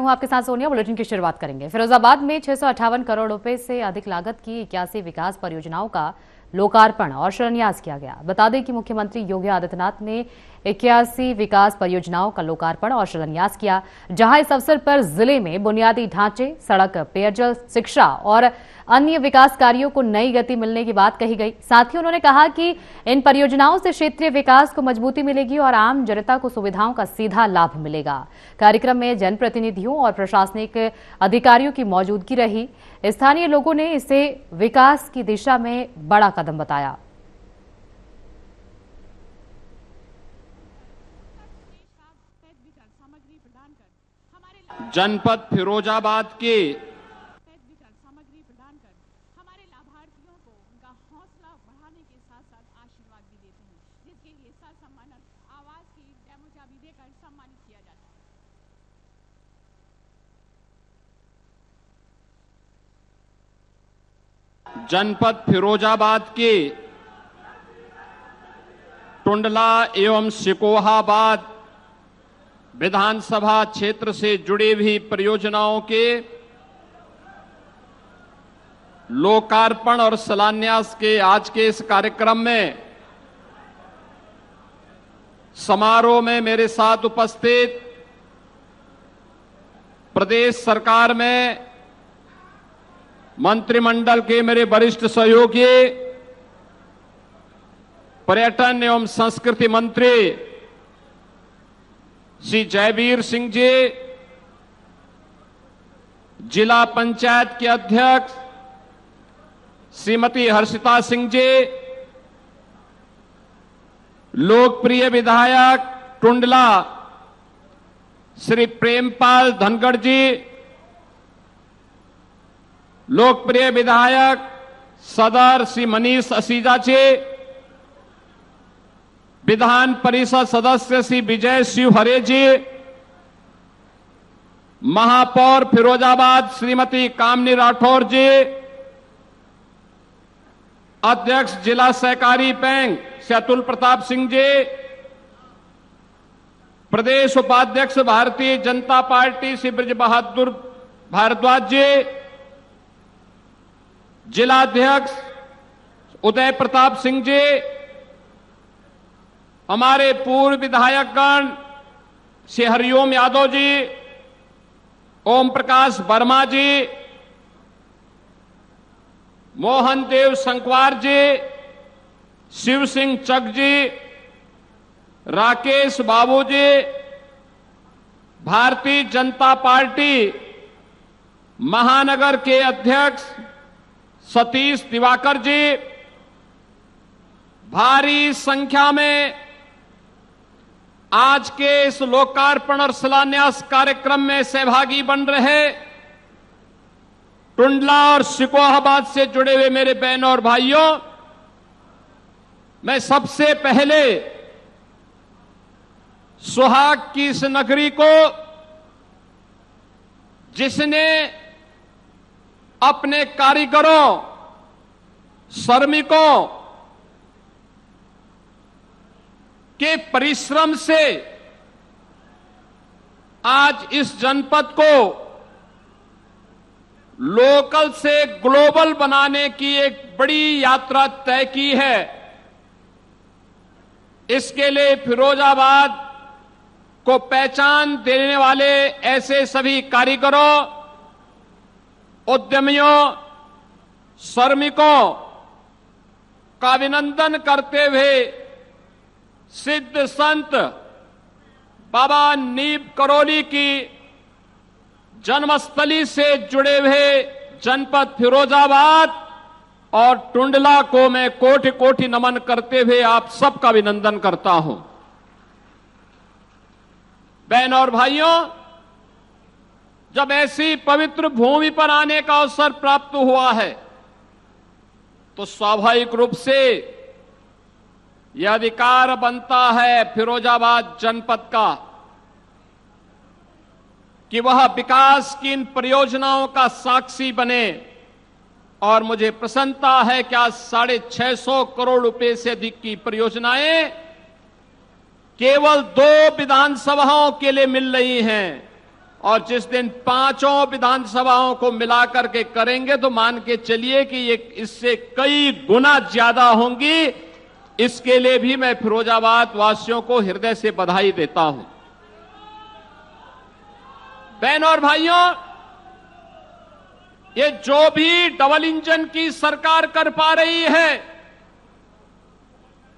हूं आपके साथ सोनिया। बुलेटिन की शुरुआत करेंगे। फिरोजाबाद में 658 करोड़ रुपए से अधिक लागत की 81 विकास परियोजनाओं का लोकार्पण और शिलान्यास किया गया। बता दें कि मुख्यमंत्री योगी आदित्यनाथ ने 81 विकास परियोजनाओं का लोकार्पण और शिलान्यास किया, जहां इस अवसर पर जिले में बुनियादी ढांचे, सड़क, पेयजल, शिक्षा और अन्य विकास कार्यों को नई गति मिलने की बात कही गई। साथ ही उन्होंने कहा कि इन परियोजनाओं से क्षेत्रीय विकास को मजबूती मिलेगी और आम जनता को सुविधाओं का सीधा लाभ मिलेगा। कार्यक्रम में जनप्रतिनिधियों और प्रशासनिक अधिकारियों की मौजूदगी रही। स्थानीय लोगों ने इसे विकास की दिशा में बड़ा कदम बताया। जनपद फिरोजाबाद के सामग्री प्रदान कर हमारे लाभार्थियों को उनका हौसला बढ़ाने के साथ साथ आशीर्वाद भी देते हैं, जिसके लिए सम्मानित आवास की डेमो चाबी देकर सम्मानित किया जाता है। जनपद फिरोजाबाद के टुंडला एवं सिकोहाबाद विधानसभा क्षेत्र से जुड़ी हुई परियोजनाओं के लोकार्पण और शिलान्यास के आज के इस कार्यक्रम में समारोह में मेरे साथ उपस्थित प्रदेश सरकार में मंत्रिमंडल के मेरे वरिष्ठ सहयोगी, पर्यटन एवं संस्कृति मंत्री श्री जयवीर सिंह जी, जिला पंचायत के अध्यक्ष श्रीमती हर्षिता सिंह जी, लोकप्रिय विधायक टुंडला श्री प्रेमपाल धनखड़ जी, लोकप्रिय विधायक सदर श्री मनीष असीजा जी, विधान परिषद सदस्य श्री विजय शिवहरे जी, महापौर फिरोजाबाद श्रीमती कामनी राठौर जी, अध्यक्ष जिला सहकारी बैंक श्री अतुल प्रताप सिंह जी, प्रदेश उपाध्यक्ष भारतीय जनता पार्टी श्री ब्रज बहादुर भारद्वाज जी, जिलाध्यक्ष उदय प्रताप सिंह जी, हमारे पूर्व विधायकगण श्री हरिओम यादव जी, ओम प्रकाश वर्मा जी, मोहन देव संकवार जी, शिव सिंह चक जी, राकेश बाबू जी, भारतीय जनता पार्टी महानगर के अध्यक्ष सतीश दिवाकर जी, भारी संख्या में आज के इस लोकार्पण और शिलान्यास कार्यक्रम में सहभागी बन रहे टुंडला और सिकोहाबाद से जुड़े हुए मेरे बहनों और भाइयों, मैं सबसे पहले सुहाग की इस नगरी को, जिसने अपने कारीगरों, श्रमिकों के परिश्रम से आज इस जनपद को लोकल से ग्लोबल बनाने की एक बड़ी यात्रा तय की है। इसके लिए फिरोजाबाद को पहचान देने वाले ऐसे सभी कारीगरों, उद्यमियों, श्रमिकों का अभिनंदन करते हुए सिद्ध संत बाबा नीब करोली की जन्मस्थली से जुड़े हुए जनपद फिरोजाबाद और टुंडला को मैं कोटि कोटि नमन करते हुए आप सबका अभिनंदन करता हूं। बहनों और भाइयों, जब ऐसी पवित्र भूमि पर आने का अवसर प्राप्त हुआ है तो स्वाभाविक रूप से यह अधिकार बनता है फिरोजाबाद जनपद का कि वह विकास की इन परियोजनाओं का साक्षी बने। और मुझे प्रसन्नता है कि आज 650 करोड़ रुपए से अधिक की परियोजनाएं केवल 2 विधानसभाओं के लिए मिल रही हैं और जिस दिन पांचों विधानसभाओं को मिलाकर के करेंगे तो मान के चलिए कि ये इससे कई गुना ज्यादा होंगी। इसके लिए भी मैं फिरोजाबाद वासियों को हृदय से बधाई देता हूं। बहनों और भाइयों, ये जो भी डबल इंजन की सरकार कर पा रही है,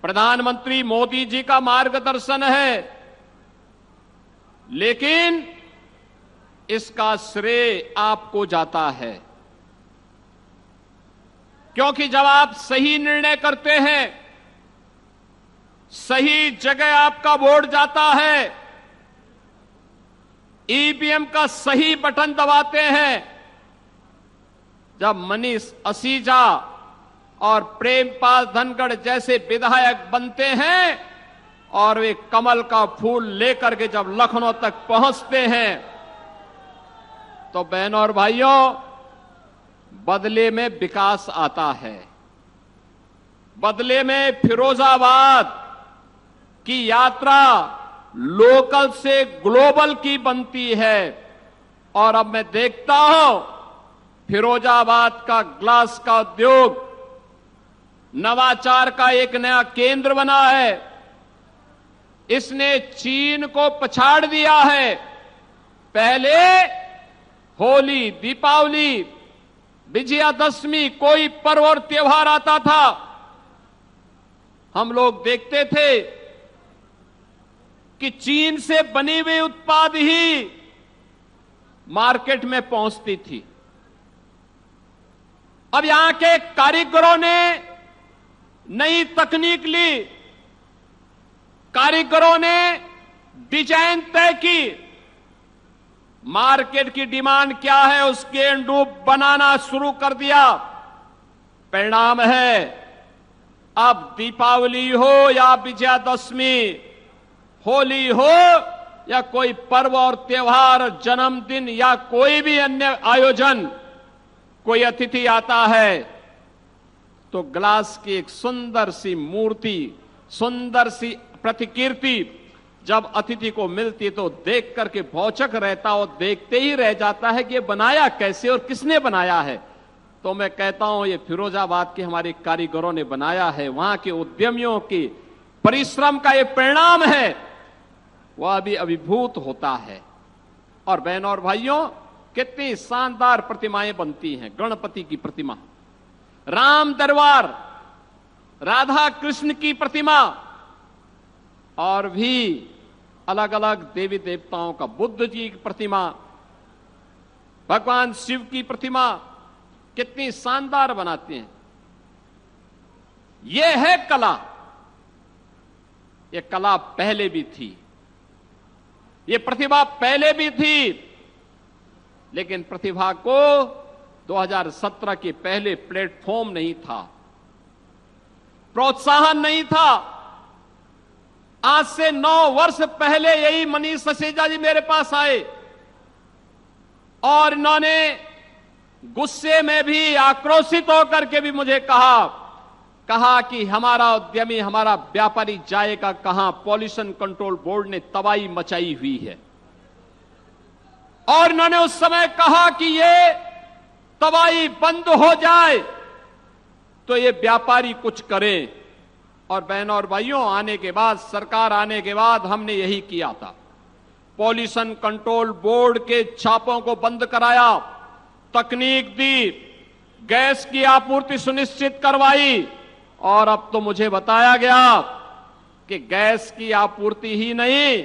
प्रधानमंत्री मोदी जी का मार्गदर्शन है, लेकिन इसका श्रेय आपको जाता है। क्योंकि जब आप सही निर्णय करते हैं, सही जगह आपका वोट जाता है, ईवीएम का सही बटन दबाते हैं, जब मनीष असीजा और प्रेमपाल धनखड़ जैसे विधायक बनते हैं और वे कमल का फूल लेकर के जब लखनऊ तक पहुंचते हैं, तो बहनों और भाइयों, बदले में विकास आता है। बदले में फिरोजाबाद की यात्रा लोकल से ग्लोबल की बनती है। और अब मैं देखता हूं फिरोजाबाद का ग्लास का उद्योग नवाचार का एक नया केंद्र बना है। इसने चीन को पछाड़ दिया है। पहले होली, दीपावली, विजयादशमी कोई पर्व और त्योहार आता था, हम लोग देखते थे कि चीन से बनी हुई उत्पाद ही मार्केट में पहुंचती थी। अब यहां के कारीगरों ने नई तकनीक ली, कारीगरों ने डिजाइन तय की, मार्केट की डिमांड क्या है उसके अनुरूप बनाना शुरू कर दिया। परिणाम है अब दीपावली हो या विजयादशमी, होली हो या कोई पर्व और त्योहार, जन्मदिन या कोई भी अन्य आयोजन, कोई अतिथि आता है तो ग्लास की एक सुंदर सी मूर्ति, सुंदर सी प्रतिकृति जब अतिथि को मिलती तो देख करके भौचक रहता और देखते ही रह जाता है कि ये बनाया कैसे और किसने बनाया है। तो मैं कहता हूं ये फिरोजाबाद के हमारे कारीगरों ने बनाया है, वहां के उद्यमियों के परिश्रम का ये परिणाम है, वह भी अभिभूत होता है। और बहनों और भाइयों, कितनी शानदार प्रतिमाएं बनती हैं। गणपति की प्रतिमा, राम दरबार, राधा कृष्ण की प्रतिमा, और भी अलग अलग देवी देवताओं का, बुद्ध जी की प्रतिमा, भगवान शिव की प्रतिमा, कितनी शानदार बनाते हैं। यह है कला। यह कला पहले भी थी, यह प्रतिभा पहले भी थी, लेकिन प्रतिभा को 2017 के पहले प्लेटफॉर्म नहीं था, प्रोत्साहन नहीं था। आज से 9 वर्ष पहले यही मनीष असीजा जी मेरे पास आए और इन्होंने गुस्से में भी, आक्रोशित होकर के भी मुझे कहा कि हमारा उद्यमी, हमारा व्यापारी जाएगा कहां, पॉल्यूशन कंट्रोल बोर्ड ने तबाही मचाई हुई है। और इन्होंने उस समय कहा कि ये तबाही बंद हो जाए तो ये व्यापारी कुछ करें। और बहनों और भाइयों, आने के बाद, सरकार आने के बाद हमने यही किया था। पॉल्यूशन कंट्रोल बोर्ड के छापों को बंद कराया, तकनीक दी, गैस की आपूर्ति सुनिश्चित करवाई, और अब तो मुझे बताया गया कि गैस की आपूर्ति ही नहीं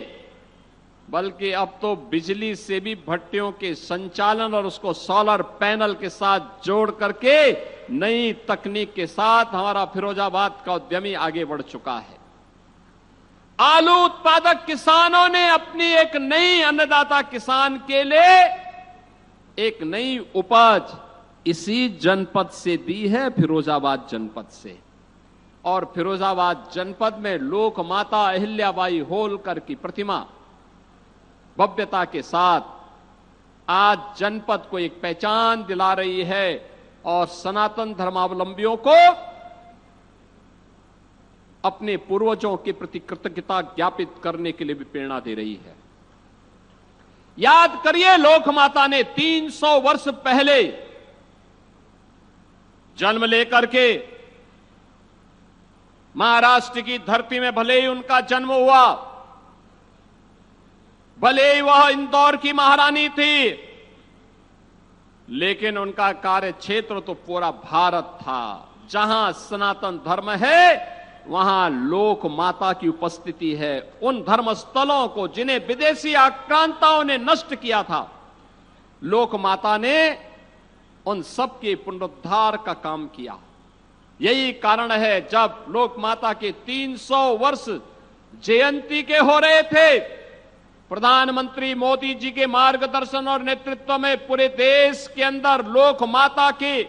बल्कि अब तो बिजली से भी भट्टियों के संचालन और उसको सोलर पैनल के साथ जोड़ करके नई तकनीक के साथ हमारा फिरोजाबाद का उद्यमी आगे बढ़ चुका है। आलू उत्पादक किसानों ने अपनी एक नई अन्नदाता किसान के लिए एक नई उपज इसी जनपद से दी है, फिरोजाबाद जनपद से। और फिरोजाबाद जनपद में लोक माता अहिल्याबाई होलकर की प्रतिमा भव्यता के साथ आज जनपद को एक पहचान दिला रही है और सनातन धर्मावलंबियों को अपने पूर्वजों के प्रति कृतज्ञता ज्ञापित करने के लिए भी प्रेरणा दे रही है। याद करिए, लोक माता ने 300 वर्ष पहले जन्म लेकर के महाराष्ट्र की धरती में भले ही उनका जन्म हुआ, भले ही वह इंदौर की महारानी थी, लेकिन उनका कार्य क्षेत्र तो पूरा भारत था। जहां सनातन धर्म है वहां लोक माता की उपस्थिति है। उन धर्म स्थलों को जिन्हें विदेशी आक्रांताओं ने नष्ट किया था, लोक माता ने उन सब के पुनरुद्धार का काम किया। यही कारण है जब लोक माता के 300 वर्ष जयंती के हो रहे थे, प्रधानमंत्री मोदी जी के मार्गदर्शन और नेतृत्व में पूरे देश के अंदर लोक माता के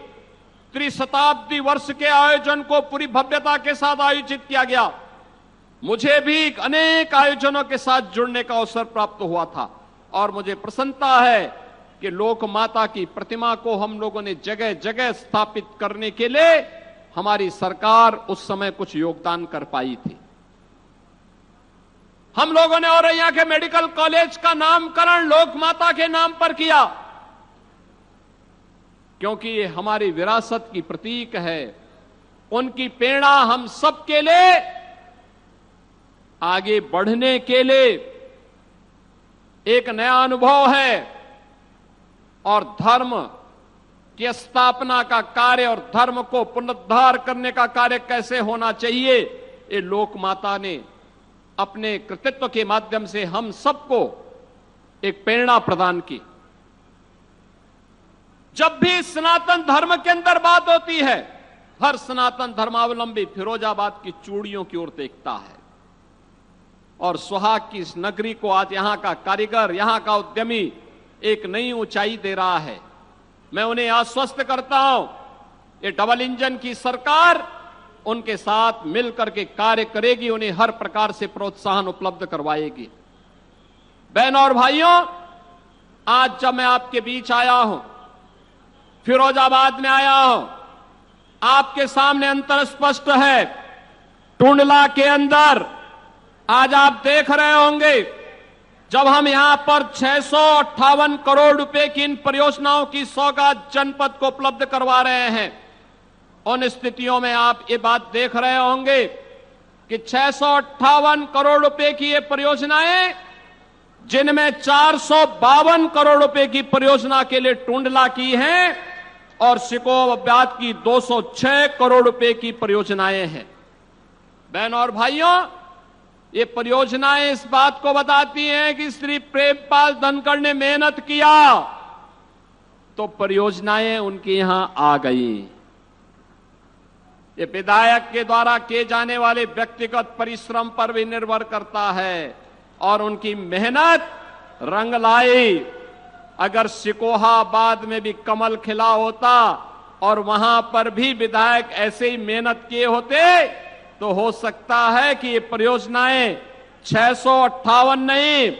त्रिशताब्दी वर्ष के आयोजन को पूरी भव्यता के साथ आयोजित किया गया। मुझे भी अनेक आयोजनों के साथ जुड़ने का अवसर प्राप्त हुआ था और मुझे प्रसन्नता है कि लोक माता की प्रतिमा को हम लोगों ने जगह जगह स्थापित करने के लिए हमारी सरकार उस समय कुछ योगदान कर पाई थी। हम लोगों ने औरैया के मेडिकल कॉलेज का नामकरण लोक माता के नाम पर किया, क्योंकि ये हमारी विरासत की प्रतीक है। उनकी प्रेरणा हम सबके लिए आगे बढ़ने के लिए एक नया अनुभव है और धर्म की स्थापना का कार्य और धर्म को पुनरुद्धार करने का कार्य कैसे होना चाहिए, ये लोक माता ने अपने कृतित्व के माध्यम से हम सबको एक प्रेरणा प्रदान की। जब भी सनातन धर्म के अंदर बात होती है, हर सनातन धर्मावलंबी फिरोजाबाद की चूड़ियों की ओर देखता है और सुहाग की इस नगरी को आज यहां का कारीगर, यहां का उद्यमी एक नई ऊंचाई दे रहा है। मैं उन्हें आश्वस्त करता हूं, ये डबल इंजन की सरकार उनके साथ मिलकर के कार्य करेगी, उन्हें हर प्रकार से प्रोत्साहन उपलब्ध करवाएगी। बहनों और भाइयों, आज जब मैं आपके बीच आया हूं, फिरोजाबाद में आया हूं, आपके सामने अंतर स्पष्ट है। टुंडला के अंदर आज आप देख रहे होंगे, जब हम यहां पर 658 करोड़ रुपए की इन परियोजनाओं की सौगात जनपद को उपलब्ध करवा रहे हैं, उन स्थितियों में आप ये बात देख रहे होंगे कि 658 करोड़ रुपए की ये परियोजनाएं, जिनमें 452 करोड़ रुपए की परियोजना के लिए टुंडला की है और सिकोबाद की 206 करोड़ रुपए की परियोजनाएं हैं। बहनों और भाइयों, ये परियोजनाएं इस बात को बताती हैं कि श्री प्रेमपाल धनखड़ ने मेहनत किया तो परियोजनाएं उनके यहां आ गई। ये विधायक के द्वारा किए जाने वाले व्यक्तिगत परिश्रम पर भी निर्भर करता है और उनकी मेहनत रंग लाई। अगर सिकोहाबाद में भी कमल खिला होता और वहां पर भी विधायक ऐसे ही मेहनत किए होते तो हो सकता है कि ये परियोजनाएं 658 नहीं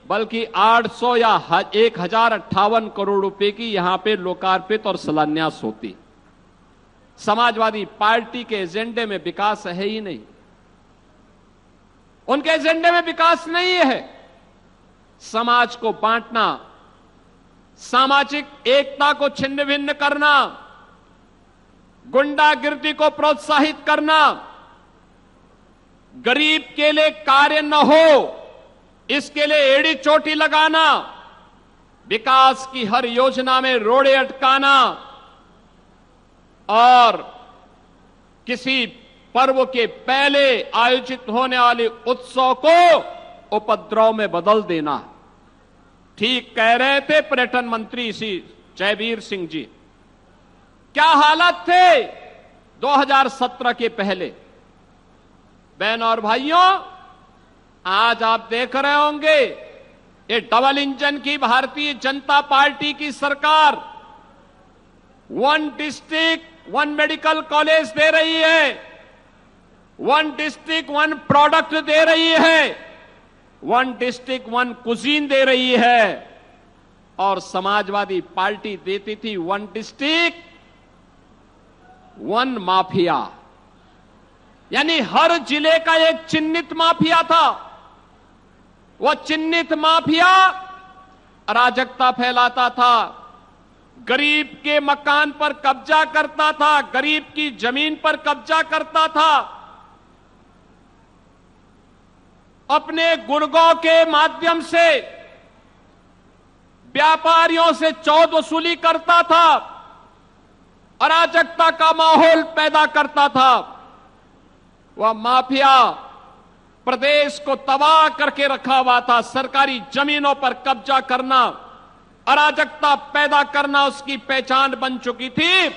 बल्कि 800 या 1058 करोड़ रुपए की यहां पे लोकार्पित और शिलान्यास होती। समाजवादी पार्टी के एजेंडे में विकास है ही नहीं, उनके एजेंडे में विकास नहीं है। समाज को बांटना, सामाजिक एकता को छिन्न भिन्न करना, गुंडागिर्दी को प्रोत्साहित करना, गरीब के लिए कार्य न हो इसके लिए एड़ी चोटी लगाना, विकास की हर योजना में रोड़े अटकाना और किसी पर्व के पहले आयोजित होने वाले उत्सव को उपद्रव में बदल देना। ठीक कह रहे थे पर्यटन मंत्री श्री जयवीर सिंह जी। क्या हालत थे 2017 के पहले। बहनों और भाइयों, आज आप देख रहे होंगे ये डबल इंजन की भारतीय जनता पार्टी की सरकार 1 डिस्ट्रिक्ट 1 मेडिकल कॉलेज दे रही है, 1 डिस्ट्रिक्ट 1 प्रोडक्ट दे रही है, 1 डिस्ट्रिक्ट 1 कुजीन दे रही है और समाजवादी पार्टी देती थी 1 डिस्ट्रिक्ट 1 माफिया। यानी हर जिले का एक चिन्हित माफिया था। वह चिन्हित माफिया अराजकता फैलाता था, गरीब के मकान पर कब्जा करता था, गरीब की जमीन पर कब्जा करता था, अपने गुर्गों के माध्यम से व्यापारियों से चौध वसूली करता था, अराजकता का माहौल पैदा करता था। वह माफिया प्रदेश को तबाह करके रखा हुआ था। सरकारी जमीनों पर कब्जा करना, अराजकता पैदा करना उसकी पहचान बन चुकी थी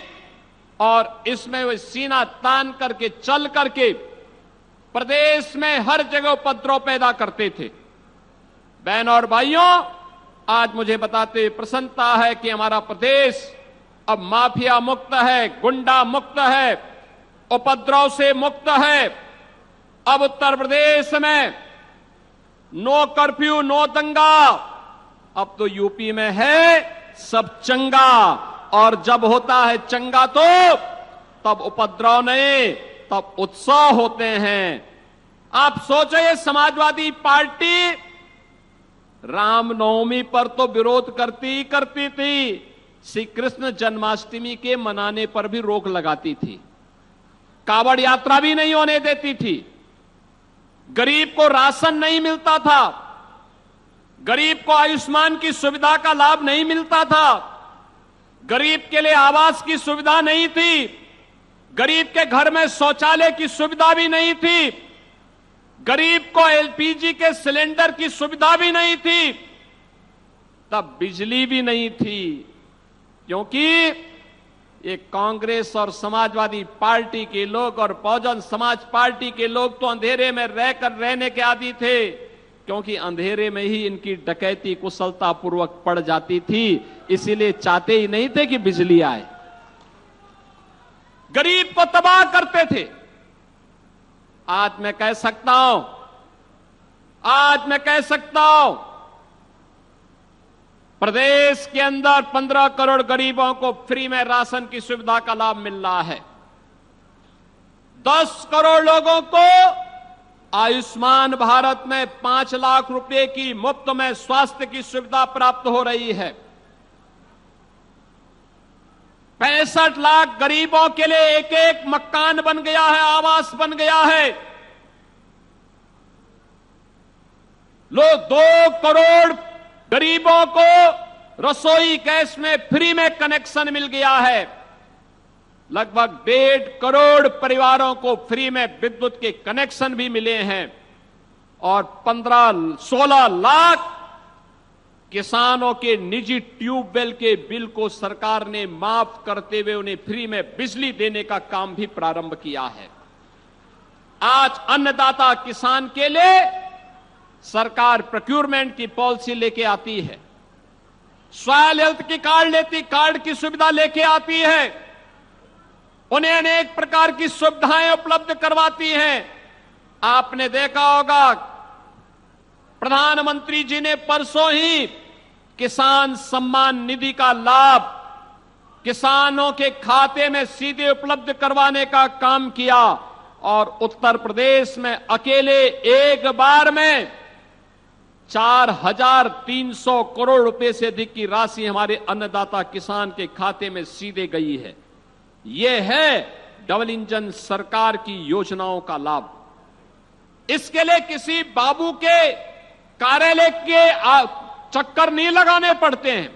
और इसमें वे सीना तान करके चल करके प्रदेश में हर जगह उपद्रव पैदा करते थे। बहनों और भाइयों, आज मुझे बताते हुए प्रसन्नता है कि हमारा प्रदेश अब माफिया मुक्त है, गुंडा मुक्त है, उपद्रव से मुक्त है। अब उत्तर प्रदेश में नो कर्फ्यू, नो दंगा। अब तो यूपी में है सब चंगा, और जब होता है चंगा तो तब उपद्रव नहीं, तब उत्सव होते हैं। आप सोचिए, समाजवादी पार्टी रामनवमी पर तो विरोध करती थी, श्री कृष्ण जन्माष्टमी के मनाने पर भी रोक लगाती थी, कावड़ यात्रा भी नहीं होने देती थी, गरीब को राशन नहीं मिलता था, गरीब को आयुष्मान की सुविधा का लाभ नहीं मिलता था, गरीब के लिए आवास की सुविधा नहीं थी, गरीब के घर में शौचालय की सुविधा भी नहीं थी, गरीब को एलपीजी के सिलेंडर की सुविधा भी नहीं थी, तब बिजली भी नहीं थी, क्योंकि ये कांग्रेस और समाजवादी पार्टी के लोग और बहुजन समाज पार्टी के लोग तो अंधेरे में रहकर रहने के आदी थे, क्योंकि अंधेरे में ही इनकी डकैती कुशलता पूर्वक पड़ जाती थी, इसीलिए चाहते ही नहीं थे कि बिजली आए, गरीब को तबाह करते थे। आज मैं कह सकता हूं, प्रदेश के अंदर 15 करोड़ गरीबों को फ्री में राशन की सुविधा का लाभ मिल रहा है। 10 करोड़ लोगों को आयुष्मान भारत में 5 लाख रुपए की मुफ्त में स्वास्थ्य की सुविधा प्राप्त हो रही है। 65 लाख गरीबों के लिए एक एक मकान बन गया है, आवास बन गया है। लोग 2 करोड़ गरीबों को रसोई गैस में फ्री में कनेक्शन मिल गया है। लगभग 1.5 करोड़ परिवारों को फ्री में विद्युत के कनेक्शन भी मिले हैं और 15-16 लाख किसानों के निजी ट्यूबवेल के बिल को सरकार ने माफ करते हुए उन्हें फ्री में बिजली देने का काम भी प्रारंभ किया है। आज अन्नदाता किसान के लिए सरकार प्रोक्योरमेंट की पॉलिसी लेके आती है, सॉयल हेल्थ की कार्ड की सुविधा लेके आती है, उन्हें अनेक प्रकार की सुविधाएं उपलब्ध करवाती हैं। आपने देखा होगा प्रधानमंत्री जी ने परसों ही किसान सम्मान निधि का लाभ किसानों के खाते में सीधे उपलब्ध करवाने का काम किया और उत्तर प्रदेश में अकेले एक बार में 4,300 करोड़ रुपए से अधिक की राशि हमारे अन्नदाता किसान के खाते में सीधे गई है। यह है डबल इंजन सरकार की योजनाओं का लाभ। इसके लिए किसी बाबू के कार्यालय के चक्कर नहीं लगाने पड़ते हैं।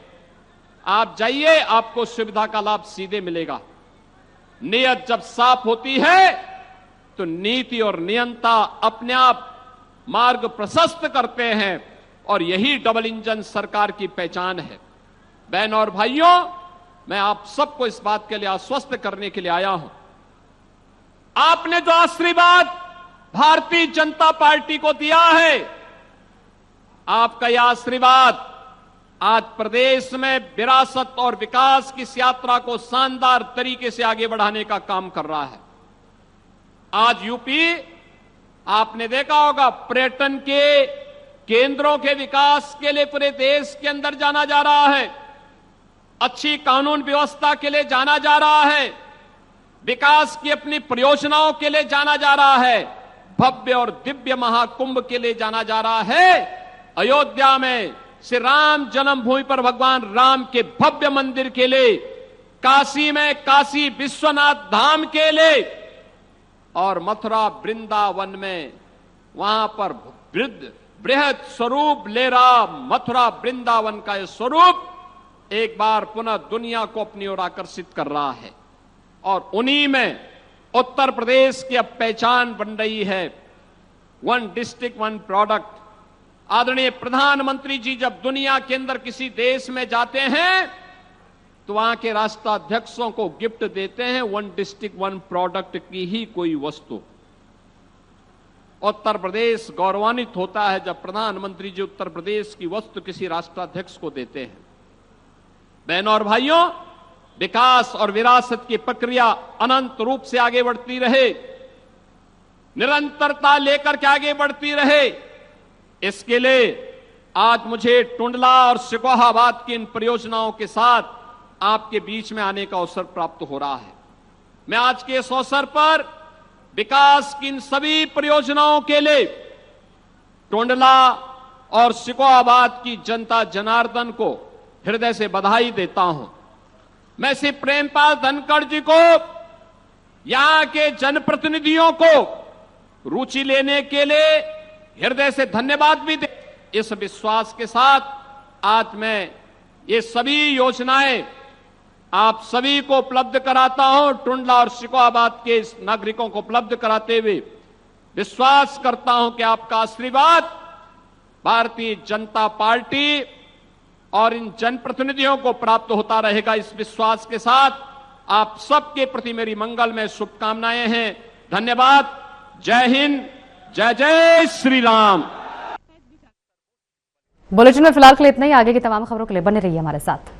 आप जाइए, आपको सुविधा का लाभ सीधे मिलेगा। नियत जब साफ होती है तो नीति और नियंता अपने आप मार्ग प्रशस्त करते हैं और यही डबल इंजन सरकार की पहचान है। बहनों और भाइयों, मैं आप सबको इस बात के लिए आश्वस्त करने के लिए आया हूं। आपने जो आशीर्वाद भारतीय जनता पार्टी को दिया है, आपका यह आशीर्वाद आज प्रदेश में विरासत और विकास की इस यात्रा को शानदार तरीके से आगे बढ़ाने का काम कर रहा है। आज यूपी, आपने देखा होगा, पर्यटन के केंद्रों के विकास के लिए पूरे देश के अंदर जाना जा रहा है, अच्छी कानून व्यवस्था के लिए जाना जा रहा है, विकास की अपनी परियोजनाओं के लिए जाना जा रहा है, भव्य और दिव्य महाकुंभ के लिए जाना जा रहा है। अयोध्या में श्री राम जन्मभूमि पर भगवान राम के भव्य मंदिर के लिए, काशी में काशी विश्वनाथ धाम के लिए और मथुरा वृंदावन में वहां पर बृहद स्वरूप ले रहा मथुरा वृंदावन का यह स्वरूप एक बार पुनः दुनिया को अपनी ओर आकर्षित कर रहा है। और उन्हीं में उत्तर प्रदेश की अब पहचान बन रही है, वन डिस्ट्रिक्ट वन प्रोडक्ट। आदरणीय प्रधानमंत्री जी जब दुनिया के अंदर किसी देश में जाते हैं तो वहां के राष्ट्राध्यक्षों को गिफ्ट देते हैं वन डिस्ट्रिक्ट वन प्रोडक्ट की ही कोई वस्तु। उत्तर प्रदेश गौरवान्वित होता है जब प्रधानमंत्री जी उत्तर प्रदेश की वस्तु किसी राष्ट्राध्यक्ष को देते हैं। बहनों और भाइयों, विकास और विरासत की प्रक्रिया अनंत रूप से आगे बढ़ती रहे, निरंतरता लेकर के आगे बढ़ती रहे, इसके लिए आज मुझे टुंडला और सिकोहाबाद की इन परियोजनाओं के साथ आपके बीच में आने का अवसर प्राप्त हो रहा है। मैं आज के इस अवसर पर विकास की इन सभी परियोजनाओं के लिए टुंडला और सिकोहाबाद की जनता जनार्दन को हृदय से बधाई देता हूं। मैं श्री प्रेमपाल धनखड़ जी को, यहां के जनप्रतिनिधियों को रुचि लेने के लिए हृदय से धन्यवाद भी दे। इस विश्वास के साथ आज मैं ये सभी योजनाएं आप सभी को उपलब्ध कराता हूं, टुंडला और सिकोहाबाद के इस नागरिकों को उपलब्ध कराते हुए विश्वास करता हूं कि आपका आशीर्वाद भारतीय जनता पार्टी और इन जनप्रतिनिधियों को प्राप्त होता रहेगा। इस विश्वास के साथ आप सबके प्रति मेरी मंगलमय शुभकामनाएं हैं। धन्यवाद। जय हिंद, जय जय श्री राम। बुलेटिन में फिलहाल के लिए इतना ही। आगे की तमाम खबरों के लिए बने रहिए हमारे साथ।